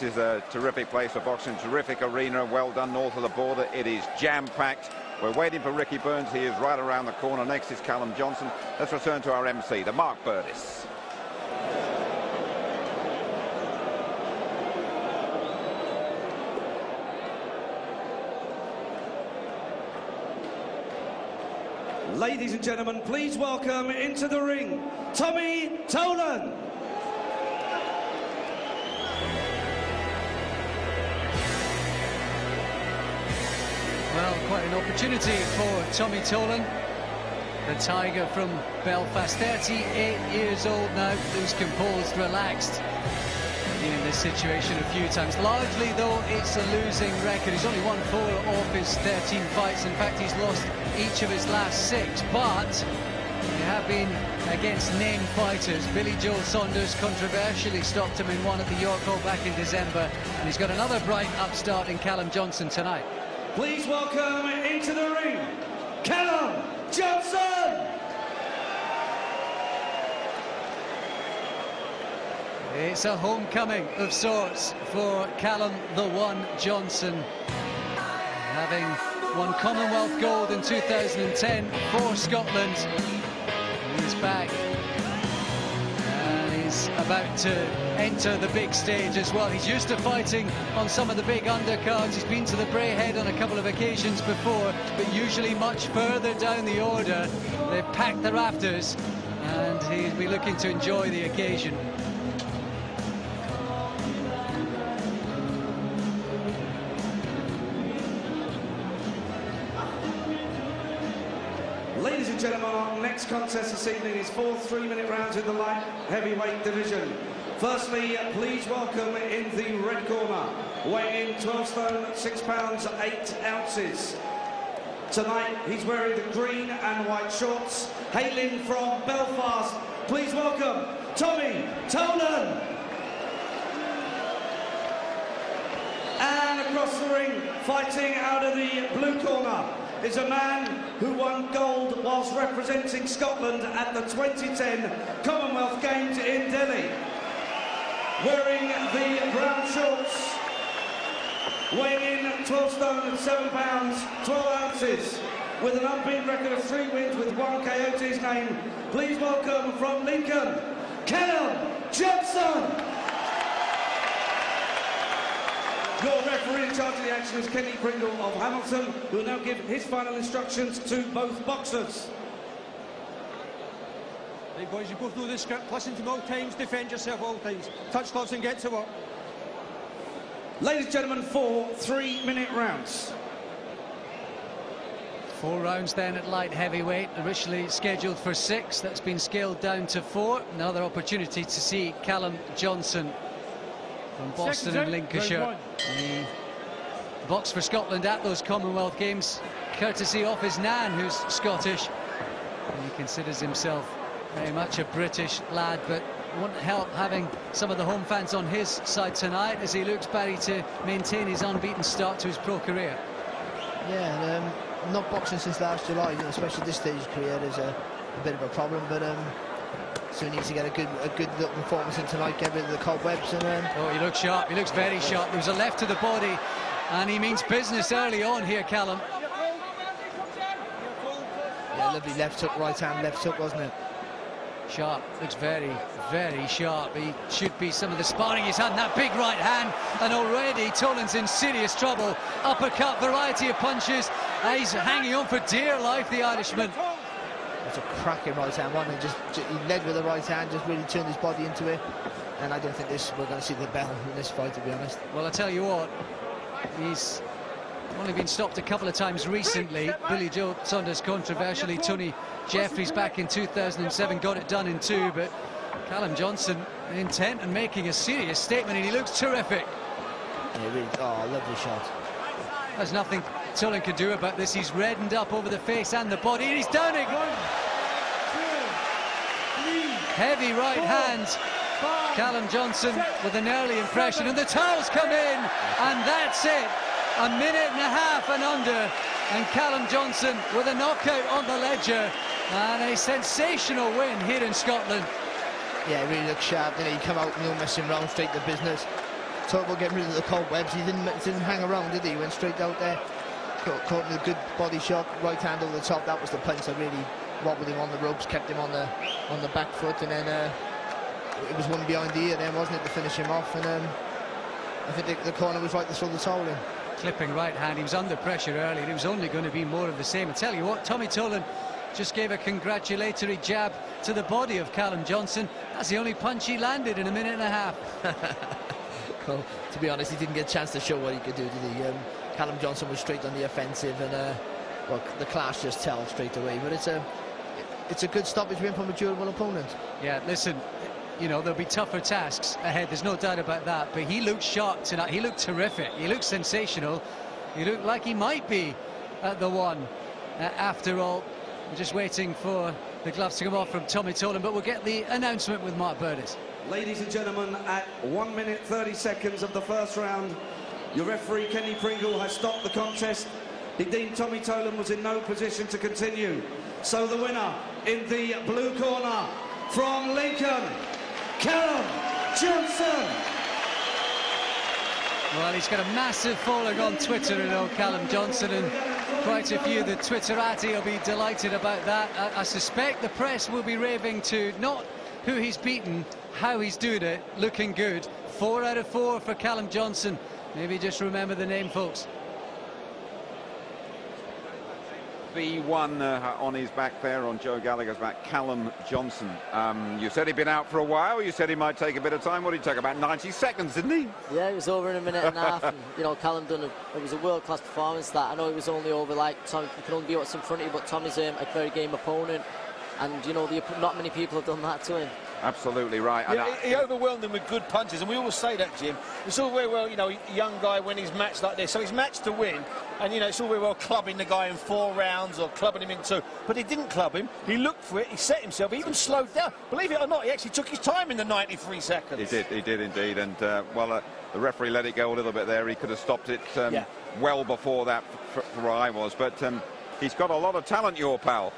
This is a terrific place for boxing, terrific arena, well done north of the border. It is jam-packed. We're waiting for Ricky Burns. He is right around the corner. Next is Callum Johnson. Let's return to our MC, the Mark Burdis. Ladies and gentlemen, please welcome into the ring, Tommy Tolan. Well, quite an opportunity for Tommy Tolan, the Tiger from Belfast, 38 years old now, who's composed, relaxed. Been in this situation a few times. Largely, though, it's a losing record. He's only won 4 of his 13 fights. In fact, he's lost each of his last 6. But they have been against named fighters. Billy Joe Saunders controversially stopped him in one at the York Hall back in December. And he's got another bright upstart in Callum Johnson tonight. Please welcome into the ring, Callum Johnson! It's a homecoming of sorts for Callum the One Johnson. Having won Commonwealth gold in 2010 for Scotland. He's back. And he's about to enter the big stage as well. He's used to fighting on some of the big undercards. He's been to the Braehead on a couple of occasions before, but usually much further down the order. They've packed the rafters, and he'll be looking to enjoy the occasion. Ladies and gentlemen, our next contest this evening is 4 3-minute rounds in the light heavyweight division. Firstly, please welcome in the red corner, weighing in 12 stone, 6 pounds, 8 ounces. Tonight, he's wearing the green and white shorts, hailing from Belfast. Please welcome Tommy Tolan. And across the ring, fighting out of the blue corner, is a man who won gold whilst representing Scotland at the 2010 Commonwealth Games in Delhi. Wearing the brown shorts, weighing in 12 stone and 7 pounds, 12 ounces, with an unbeaten record of 3 wins with 1 KO to his name. Please welcome from Lincoln, Callum Johnson. Your referee in charge of the action is Kenny Pringle of Hamilton, who will now give his final instructions to both boxers. Right, boys, you both know the script. Listen to me all times, defend yourself all times. Touch gloves and get to work. Ladies and gentlemen, 4 3-minute rounds. 4 rounds then at light heavyweight, originally scheduled for 6. That's been scaled down to 4. Another opportunity to see Callum Johnson from Boston and Lincolnshire. He boxed for Scotland at those Commonwealth Games, courtesy of his nan, who's Scottish. And he considers himself very much a British lad, but won't help having some of the home fans on his side tonight as he looks, Barry, to maintain his unbeaten start to his pro career. Yeah, not boxing since last July, especially at this stage of his career, is a bit of a problem, but so he needs to get a good little performance in tonight, get rid of the cobwebs. And oh, he looks sharp, he looks very sharp. There was a left to the body, and he means business early on here, Callum. Yeah, lovely left hook, right hand left hook, wasn't it? Sharp, looks very, very sharp. He should be some of the sparring he's had in that big right hand, and already Tolan's in serious trouble. Uppercut, variety of punches. He's hanging on for dear life, the Irishman. It's a cracking right hand one, and he led with the right hand, just really turned his body into it. And I don't think we're going to see the bell in this fight, to be honest. Well, I tell you what, he's only been stopped a couple of times recently. Billy Joe Saunders controversially, Tony Jeffries back in 2007 got it done in 2, but Callum Johnson intent on making a serious statement, and he looks terrific. Yeah, really, oh, lovely shot. There's nothing Tolan can do about this. He's reddened up over the face and the body, and he's down it. 1, 2, 3, heavy right hand. Callum Johnson with an early impression, and the towels come in, and that's it. A minute and a half and under, and Callum Johnson with a knockout on the ledger, and a sensational win here in Scotland. Yeah, it really looks sharp, didn't he? Come out, no messing around, straight to business. talk about getting rid of the cobwebs. He didn't hang around, did he? He went straight out there. Caught him with a good body shot, right hand over the top. That was the punch that really wobbled him on the ropes, kept him on the back foot, and then it was one behind the ear then, wasn't it, to finish him off. And I think the corner was right to throw the towel in. Clipping right hand. He was under pressure earlier. It was only going to be more of the same. I tell you what, Tommy Tolan just gave a congratulatory jab to the body of Callum Johnson. That's the only punch he landed in a minute and a half. Well, to be honest, he didn't get a chance to show what he could do, did he? Callum Johnson was straight on the offensive, and well, the class just tells straight away. But it's a good stoppage win from a durable opponent. Yeah, listen, you know, there'll be tougher tasks ahead, there's no doubt about that, but he looked sharp tonight. He looked terrific, he looked sensational, he looked like he might be at the one after all. I'm just waiting for the gloves to come off from Tommy Tolan, but we'll get the announcement with Mark Burdis. Ladies and gentlemen, at 1 minute 30 seconds of the first round, your referee Kenny Pringle has stopped the contest. He deemed Tommy Tolan was in no position to continue. So the winner in the blue corner from Lincoln, Callum Johnson. Well, he's got a massive following on Twitter, you know, Callum Johnson, and quite a few of the Twitterati will be delighted about that. I suspect the press will be raving to not who he's beaten, how he's doing it, looking good. 4 out of 4 for Callum Johnson. Maybe just remember the name, folks. B1 on his back there, on Joe Gallagher's back, Callum Johnson. You said he'd been out for a while. You said he might take a bit of time. What did he take? About 90 seconds, didn't he? Yeah, it was over in a minute and a half. And, you know, Callum done it was a world-class performance. That I know it was only over, like, Tom, you can only be what's in front of you, but Tommy's a very game opponent, and you know, not many people have done that to him. Absolutely right. Yeah, he overwhelmed him with good punches, and we always say that, Jim. It's all very well, you know, a young guy when he's matched like this, so he's matched to win, and you know, it's all very well clubbing the guy in 4 rounds or clubbing him in 2, but he didn't club him. He looked for it, he set himself, he even slowed down. Believe it or not, he actually took his time in the 93 seconds. He did indeed, and well, the referee let it go a little bit there. He could have stopped it well before that, for where I was, but he's got a lot of talent, your pal.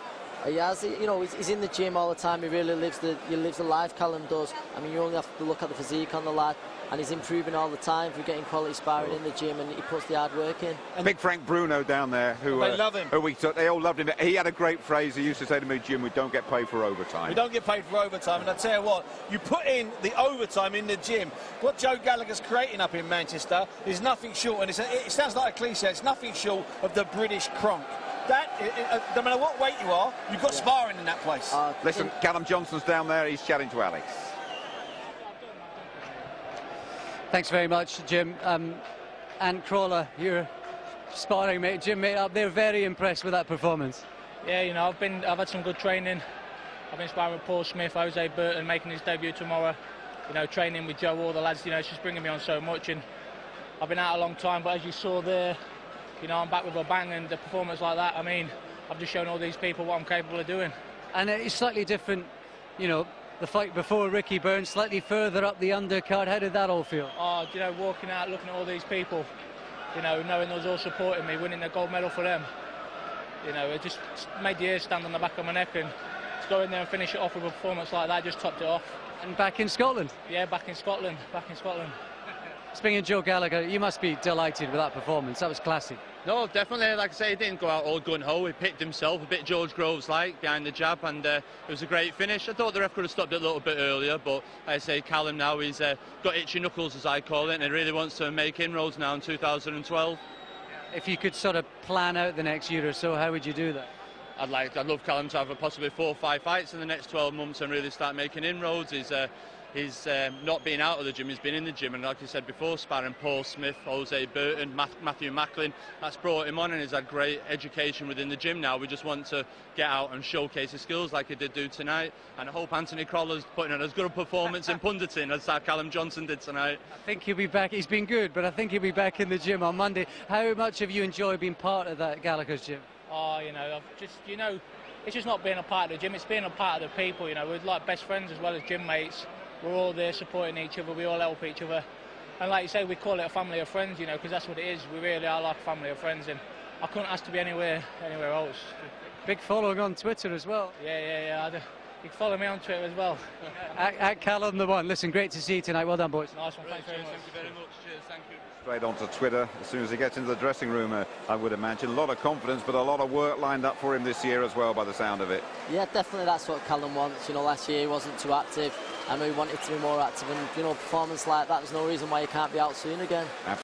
He has, you know, he's in the gym all the time. He really lives the life, Callum does. I mean, you only have to look at the physique on the lad, and he's improving all the time through getting quality sparring in the gym, and he puts the hard work in. And Big Frank Bruno down there, who they love him. They all loved him. He had a great phrase. He used to say to me, Jim, we don't get paid for overtime. We don't get paid for overtime, and I tell you what, you put in the overtime in the gym. What Joe Gallagher's creating up in Manchester is nothing short, and it sounds like a cliche, it's nothing short of the British Kronk. No matter what weight you are, you've got sparring in that place. Listen, Callum Johnson's down there. He's chatting to Alex. Thanks very much, Jim. And Crawler, your sparring mate, Jim, mate, up there, very impressed with that performance. Yeah, you know, I've had some good training. I've been sparring with Paul Smith, Jose Burton, making his debut tomorrow. You know, training with Joe, all the lads. You know, it's just bringing me on so much, and I've been out a long time. But as you saw there, you know, I'm back with a bang, and a performance like that, I mean, I've just shown all these people what I'm capable of doing. And it's slightly different, you know, the fight before Ricky Burns, slightly further up the undercard. How did that all feel? Oh, you know, walking out, looking at all these people, you know, knowing they was all supporting me, winning the gold medal for them. You know, it just made the hairs stand on the back of my neck, and to go in there and finish it off with a performance like that just topped it off. And back in Scotland? Yeah, back in Scotland. Speaking of Joe Gallagher, you must be delighted with that performance. That was classy. No, definitely. Like I say, he didn't go out all gun-ho. He picked himself, a bit George Groves-like, behind the jab, and it was a great finish. I thought the ref could have stopped it a little bit earlier, but like I say, Callum now, he's got itchy knuckles, as I call it, and he really wants to make inroads now in 2012. If you could sort of plan out the next year or so, how would you do that? I'd love Callum to have possibly 4 or 5 fights in the next 12 months and really start making inroads. He's not been out of the gym, he's been in the gym, and like you said before, sparring Paul Smith, Jose Burton, Matthew Macklin, that's brought him on, and he's had great education within the gym now. We just want to get out and showcase his skills like he did do tonight, and I hope Anthony Crawler's putting in as good a performance in punditing as Callum Johnson did tonight. I think he'll be back. He's been good, but I think he'll be back in the gym on Monday. How much have you enjoyed being part of that Gallagher's gym? Oh, you know, I've just, you know, it's just not being a part of the gym, it's being a part of the people, you know. We're like best friends as well as gym mates. We're all there supporting each other, we all help each other. And like you say, we call it a family of friends, you know, because that's what it is. We really are like a family of friends, and I couldn't ask to be anywhere else. Big following on Twitter as well. Yeah. You can follow me on Twitter as well. At Callum the one. Listen, great to see you tonight. Well done, boys. Nice one. Thanks very much. Thank you very much. Cheers. Thank you. Straight onto Twitter as soon as he gets into the dressing room, I would imagine. A lot of confidence, but a lot of work lined up for him this year as well, by the sound of it. Yeah, definitely that's what Callum wants. You know, last year he wasn't too active. I know he wanted to be more active, and, you know, performance like that, there's no reason why he can't be out soon again.